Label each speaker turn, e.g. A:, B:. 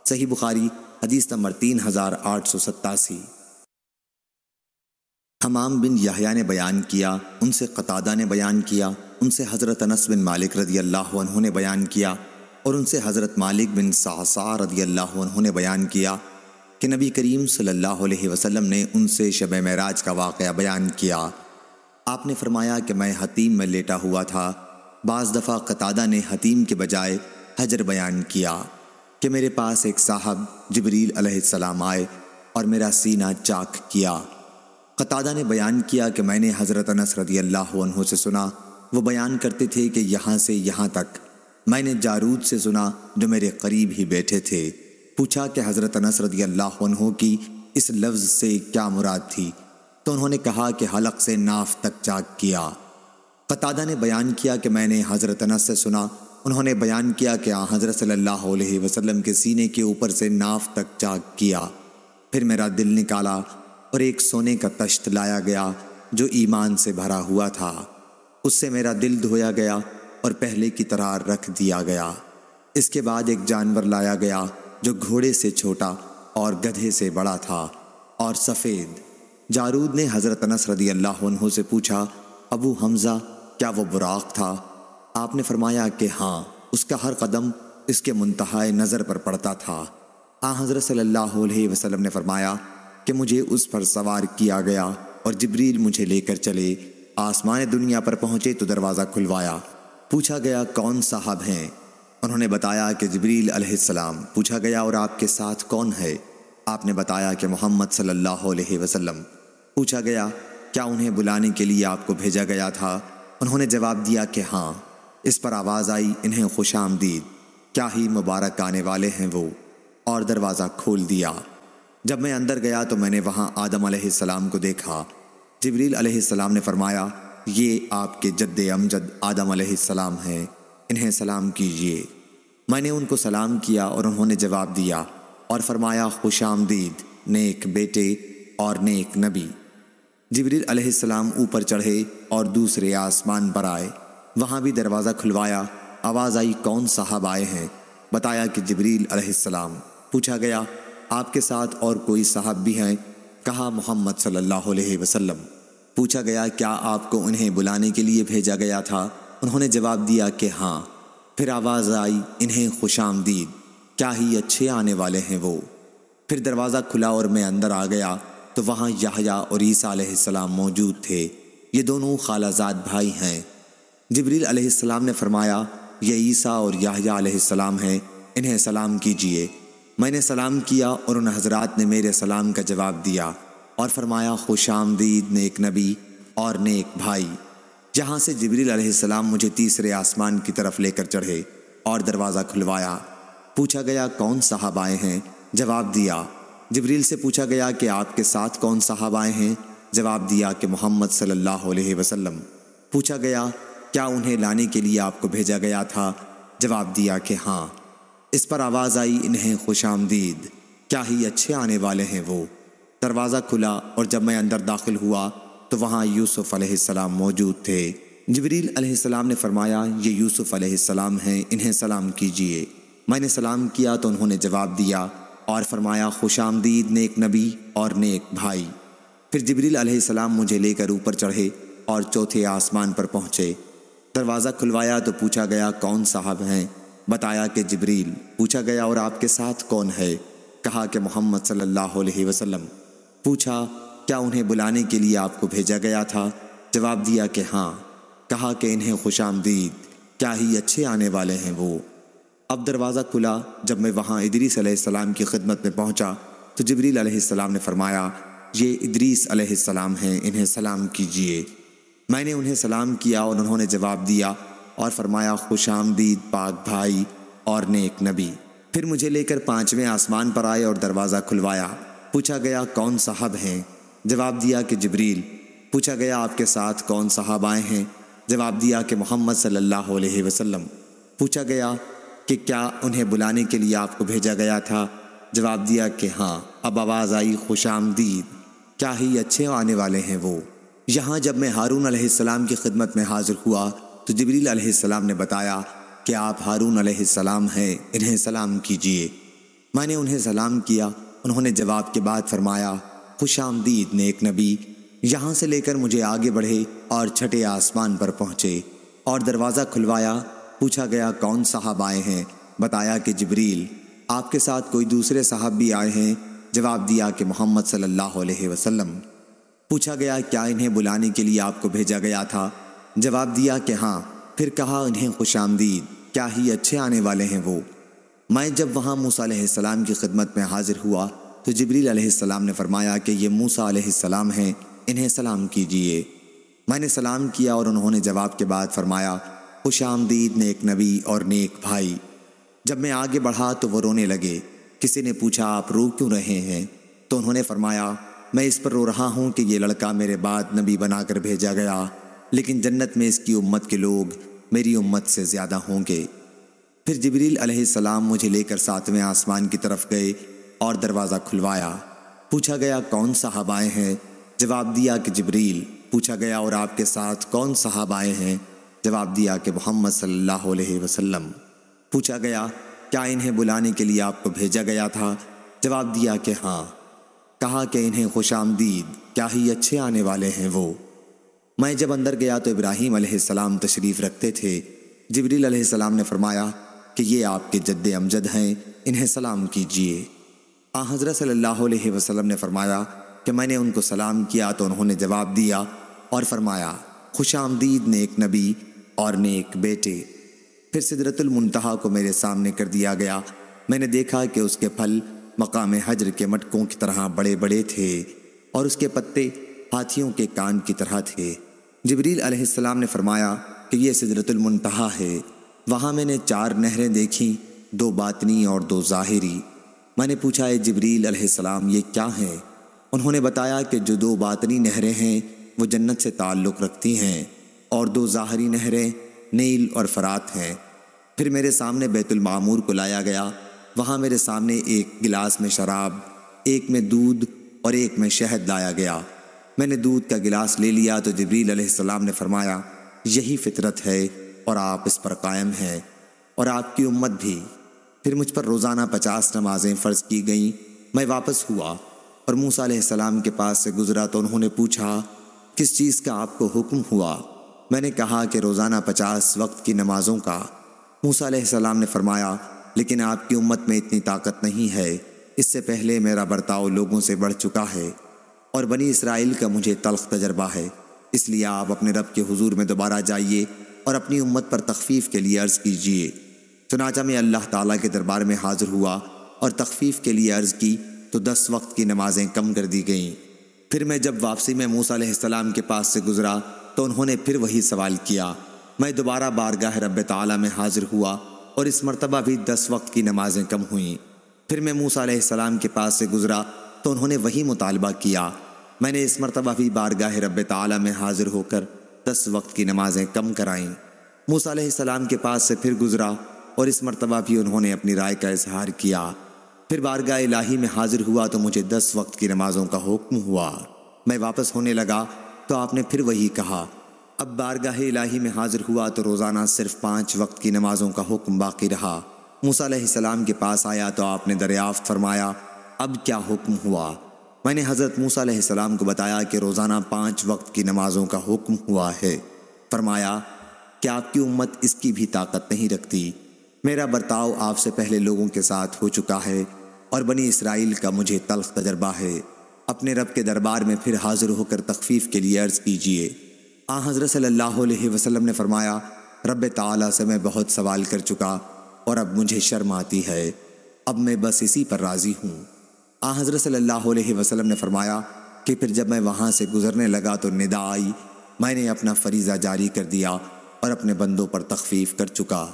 A: صحیح بخاری حدیث نمبر 3887۔ حمام بن یحییٰ نے بیان کیا، ان سے قتادہ نے بیان کیا، ان سے حضرت انس بن مالک رضی اللہ عنہ نے بیان کیا، اور ان سے حضرت مالک بن صعصع رضی اللہ عنہ نے بیان کیا کہ نبی کریم صلی اللہ علیہ وسلم نے ان سے شب معراج کا واقعہ بیان کیا۔ آپ نے فرمایا کہ میں حتیم میں لیٹا ہوا تھا۔ بعض دفعہ قتادہ نے حتیم کے بجائے حجر بیان کیا کہ میرے پاس ایک صاحب جبریل علیہ السلام آئے اور میرا سینہ چاک کیا۔ قتادہ نے بیان کیا کہ میں نے حضرت انس رضی اللہ عنہ سے سنا، وہ بیان کرتے تھے کہ یہاں سے یہاں تک۔ میں نے جارود سے سنا جو میرے قریب ہی بیٹھے تھے۔ پوچھا کہ حضرت انس رضی اللہ عنہ کی اس لفظ سے کیا مراد تھی، تو انہوں نے کہا کہ حلق سے ناف تک چاک کیا۔ قتادہ نے بیان کیا کہ میں نے حضرت انس سے سنا، انہوں نے بیان کیا کہ حضرت صلی اللہ علیہ وسلم کے سینے کے اوپر سے ناف تک چاک کیا۔ پھر میرا دل نکالا اور ایک سونے کا تشت لایا گیا جو ایمان سے بھرا ہوا تھا، اس سے میرا دل دھویا گیا اور پہلے کی طرح رکھ دیا گیا۔ اس کے بعد ایک جانور لایا گیا جو گھوڑے سے چھوٹا اور گدھے سے بڑا تھا اور سفید۔ جارود نے حضرت انس رضی اللہ عنہ سے پوچھا، ابو حمزہ کیا وہ براق تھا؟ آپ نے فرمایا کہ ہاں، اس کا ہر قدم اس کے منتہائے نظر پر پڑتا تھا۔ حضرت صلی اللہ علیہ وسلم نے فرمایا کہ مجھے اس پر سوار کیا گیا اور جبریل مجھے لے کر چلے۔ آسمان دنیا پر پہنچے تو دروازہ کھلوایا۔ پوچھا گیا کون صاحب ہیں؟ انہوں نے بتایا کہ جبریل علیہ السلام۔ پوچھا گیا اور آپ کے ساتھ کون ہے؟ آپ نے بتایا کہ محمد صلی اللہ علیہ وسلم۔ پوچھا گیا کیا انہیں بلانے کے لیے آپ کو بھیجا گیا تھا؟ انہوں نے جواب دیا کہ ہاں۔ اس پر آواز آئی، انہیں خوش آمدید، کیا ہی مبارک آنے والے ہیں وہ، اور دروازہ کھول دیا۔ جب میں اندر گیا تو میں نے وہاں آدم علیہ السلام کو دیکھا۔ جبریل علیہ السلام نے فرمایا، یہ آپ کے جد امجد آدم علیہ السلام ہیں، انہیں سلام کیجیے۔ میں نے ان کو سلام کیا اور انہوں نے جواب دیا اور فرمایا، خوش آمدید نیک بیٹے اور نیک نبی۔ جبریل علیہ السلام اوپر چڑھے اور دوسرے آسمان پر آئے، وہاں بھی دروازہ کھلوایا۔ آواز آئی، کون صاحب آئے ہیں؟ بتایا کہ جبریل علیہ السلام۔ پوچھا گیا آپ کے ساتھ اور کوئی صاحب بھی ہیں؟ کہا محمد صلی اللہ علیہ وسلم۔ پوچھا گیا کیا آپ کو انہیں بلانے کے لیے بھیجا گیا تھا؟ انہوں نے جواب دیا کہ ہاں۔ پھر آواز آئی، انہیں خوش آمدید، کیا ہی اچھے آنے والے ہیں وہ۔ پھر دروازہ کھلا اور میں اندر آ گیا تو وہاں یحییٰ اور عیسیٰ علیہ السلام موجود تھے، یہ دونوں خالہ زاد بھائی ہیں۔ جبریل علیہ السلام نے فرمایا، یہ عیسیٰ اور یحییٰ علیہ السلام ہیں، انہیں سلام کیجیے۔ میں نے سلام کیا اور ان حضرات نے میرے سلام کا جواب دیا اور فرمایا، خوش آمدید نیک نبی اور نیک بھائی۔ جہاں سے جبریل علیہ السلام مجھے تیسرے آسمان کی طرف لے کر چڑھے اور دروازہ کھلوایا۔ پوچھا گیا کون صاحب آئے ہیں؟ جواب دیا۔ جبریل سے پوچھا گیا کہ آپ کے ساتھ کون صاحب آئے ہیں؟ جواب دیا کہ محمد صلی اللہ علیہ وسلم۔ پوچھا گیا کیا انہیں لانے کے لیے آپ کو بھیجا گیا تھا؟ جواب دیا کہ ہاں۔ اس پر آواز آئی، انہیں خوش آمدید، کیا ہی اچھے آنے والے ہیں وہ۔ دروازہ کھلا اور جب میں اندر داخل ہوا تو وہاں یوسف علیہ السلام موجود تھے۔ جبریل علیہ السلام نے فرمایا، یہ یوسف علیہ السلام ہیں، انہیں سلام کیجیے۔ میں نے سلام کیا تو انہوں نے جواب دیا اور فرمایا، خوش آمدید نیک نبی اور نیک بھائی۔ پھر جبریل علیہ السلام مجھے لے کر اوپر چڑھے اور چوتھے آسمان پر پہنچے۔ دروازہ کھلوایا تو پوچھا گیا کون صاحب ہیں؟ بتایا کہ جبریل۔ پوچھا گیا اور آپ کے ساتھ کون ہے؟ کہا کہ محمد صلی اللہ علیہ وسلم۔ پوچھا کیا انہیں بلانے کے لیے آپ کو بھیجا گیا تھا؟ جواب دیا کہ ہاں۔ کہا کہ انہیں خوش آمدید، کیا ہی اچھے آنے والے ہیں وہ۔ اب دروازہ کھلا، جب میں وہاں ادریس علیہ السلام کی خدمت میں پہنچا تو جبریل علیہ السلام نے فرمایا، یہ ادریس علیہ السلام ہیں، انہیں سلام کیجیے۔ میں نے انہیں سلام کیا اور انہوں نے جواب دیا اور فرمایا، خوش آمدید پاک بھائی اور نیک نبی۔ پھر مجھے لے کر 5ویں آسمان پر آئے اور دروازہ کھلوایا۔ پوچھا گیا کون صاحب ہیں؟ جواب دیا کہ جبریل۔ پوچھا گیا آپ کے ساتھ کون صاحب آئے ہیں؟ جواب دیا کہ محمد صلی اللہ علیہ وسلم۔ پوچھا گیا کہ کیا انہیں بلانے کے لیے آپ کو بھیجا گیا تھا؟ جواب دیا کہ ہاں۔ اب آواز آئی، خوش آمدید، کیا ہی اچھے آنے والے ہیں وہ۔ یہاں جب میں ہارون علیہ السلام کی خدمت میں حاضر ہوا تو جبریل علیہ السلام نے بتایا کہ آپ ہارون علیہ السلام ہیں، انہیں سلام کیجیے۔ میں نے انہیں سلام کیا۔ انہوں نے جواب کے بعد فرمایا، خوش آمدید نیک نبی۔ یہاں سے لے کر مجھے آگے بڑھے اور چھٹے آسمان پر پہنچے اور دروازہ کھلوایا۔ پوچھا گیا کون صاحب آئے ہیں؟ بتایا کہ جبریل۔ آپ کے ساتھ کوئی دوسرے صاحب بھی آئے ہیں؟ جواب دیا کہ محمد صلی اللہ علیہ وسلم۔ پوچھا گیا کیا انہیں بلانے کے لیے آپ کو بھیجا گیا تھا؟ جواب دیا کہ ہاں۔ پھر کہا انہیں خوش آمدید، کیا ہی اچھے آنے والے ہیں وہ۔ میں جب وہاں موسیٰ علیہ السلام کی خدمت میں حاضر ہوا تو جبریل علیہ السلام نے فرمایا کہ یہ موسیٰ علیہ السلام ہیں، انہیں سلام کیجئے۔ میں نے سلام کیا اور انہوں نے جواب کے بعد فرمایا، خوش آمدید نیک نبی اور نیک بھائی۔ جب میں آگے بڑھا تو وہ رونے لگے۔ کسی نے پوچھا آپ رو کیوں رہے ہیں؟ تو انہوں نے فرمایا، میں اس پر رو رہا ہوں کہ یہ لڑکا میرے بعد نبی بنا کر بھیجا گیا، لیکن جنت میں اس کی امت کے لوگ میری امت سے زیادہ ہوں گے۔ پھر جبریل علیہ السلام مجھے لے کر 7ویں آسمان کی طرف گئے اور دروازہ کھلوایا۔ پوچھا گیا کون صاحب آئے ہیں؟ جواب دیا کہ جبریل۔ پوچھا گیا اور آپ کے ساتھ کون صاحب آئے ہیں؟ جواب دیا کہ محمد صلی اللہ علیہ وسلم۔ پوچھا گیا کیا انہیں بلانے کے لیے آپ کو بھیجا گیا تھا؟ جواب دیا کہ ہاں۔ کہا کہ انہیں خوش آمدید، کیا ہی اچھے آنے والے ہیں وہ۔ میں جب اندر گیا تو ابراہیم علیہ السلام تشریف رکھتے تھے۔ جبریل علیہ السلام نے فرمایا کہ یہ آپ کے جد امجد ہیں، انہیں سلام کیجئے۔ حضرت صلی اللہ علیہ وسلم نے فرمایا کہ میں نے ان کو سلام کیا تو انہوں نے جواب دیا اور فرمایا، خوش آمدید نیک نبی اور نیک بیٹے۔ پھر سدرۃ المنتہا کو میرے سامنے کر دیا گیا۔ میں نے دیکھا کہ اس کے پھل مقام حجر کے مٹکوں کی طرح بڑے بڑے تھے اور اس کے پتے ہاتھیوں کے کان کی طرح تھے۔ جبریل علیہ السلام نے فرمایا کہ یہ سدرۃ المنتہا ہے۔ وہاں میں نے 4 نہریں دیکھیں، 2 باطنی اور 2 ظاہری۔ میں نے پوچھا اے جبریل علیہ السلام یہ کیا ہیں؟ انہوں نے بتایا کہ جو 2 باطنی نہریں ہیں وہ جنت سے تعلق رکھتی ہیں اور 2 ظاہری نہریں نیل اور فرات ہیں۔ پھر میرے سامنے بیت المعمور کو لایا گیا۔ وہاں میرے سامنے ایک گلاس میں شراب، ایک میں دودھ اور ایک میں شہد لایا گیا۔ میں نے دودھ کا گلاس لے لیا تو جبریل علیہ السلام نے فرمایا، یہی فطرت ہے اور آپ اس پر قائم ہیں اور آپ کی امت بھی۔ پھر مجھ پر روزانہ 50 نمازیں فرض کی گئیں۔ میں واپس ہوا اور موسیٰ علیہ السلام کے پاس سے گزرا تو انہوں نے پوچھا کس چیز کا آپ کو حکم ہوا؟ میں نے کہا کہ روزانہ 50 وقت کی نمازوں کا۔ موسیٰ علیہ السلام نے فرمایا لیکن آپ کی امت میں اتنی طاقت نہیں ہے، اس سے پہلے میرا برتاؤ لوگوں سے بڑھ چکا ہے اور بنی اسرائیل کا مجھے تلخ تجربہ ہے، اس لیے آپ اپنے رب کے حضور میں دوبارہ جائیے اور اپنی امت پر تخفیف کے لیے عرض کیجیے۔ چنانچہ میں اللہ تعالیٰ کے دربار میں حاضر ہوا اور تخفیف کے لیے عرض کی تو 10 وقت کی نمازیں کم کر دی گئیں۔ پھر میں جب واپسی میں موسیٰ علیہ السلام کے پاس سے گزرا تو انہوں نے پھر وہی سوال کیا۔ میں دوبارہ بارگاہ رب تعالیٰ میں حاضر ہوا اور اس مرتبہ بھی 10 وقت کی نمازیں کم ہوئیں۔ پھر میں موسیٰ علیہ السلام کے پاس سے گزرا تو انہوں نے وہی مطالبہ کیا۔ میں نے اس مرتبہ بھی بارگاہ رب تعالیٰ میں حاضر ہو کر 10 وقت کی نمازیں کم کرائیں۔ موسیٰ علیہ السلام کے پاس سے پھر گزرا اور اس مرتبہ بھی انہوں نے اپنی رائے کا اظہار کیا۔ پھر بارگاہ الہی میں حاضر ہوا تو مجھے 10 وقت کی نمازوں کا حکم ہوا۔ میں واپس ہونے لگا تو آپ نے پھر وہی کہا۔ اب بارگاہ الہی میں حاضر ہوا تو روزانہ صرف 5 وقت کی نمازوں کا حکم باقی رہا۔ موسیٰ علیہ السلام کے پاس آیا تو آپ نے دریافت فرمایا، اب کیا حکم ہوا؟ میں نے حضرت موسیٰ علیہ السلام کو بتایا کہ روزانہ 5 وقت کی نمازوں کا حکم ہوا ہے۔ فرمایا کہ آپ کی امت اس کی بھی طاقت نہیں رکھتی۔ میرا برتاؤ آپ سے پہلے لوگوں کے ساتھ ہو چکا ہے اور بنی اسرائیل کا مجھے تلخ تجربہ ہے۔ اپنے رب کے دربار میں پھر حاضر ہو کر تخفیف کے لیے عرض کیجیے۔ حضرت صلی اللہ علیہ وسلم نے فرمایا، رب تعالیٰ سے میں بہت سوال کر چکا اور اب مجھے شرم آتی ہے، اب میں بس اسی پر راضی ہوں۔ حضرت صلی اللہ علیہ وسلم نے فرمایا کہ پھر جب میں وہاں سے گزرنے لگا تو ندا آئی، میں نے اپنا فریضہ جاری کر دیا اور اپنے بندوں پر تخفیف کر چکا۔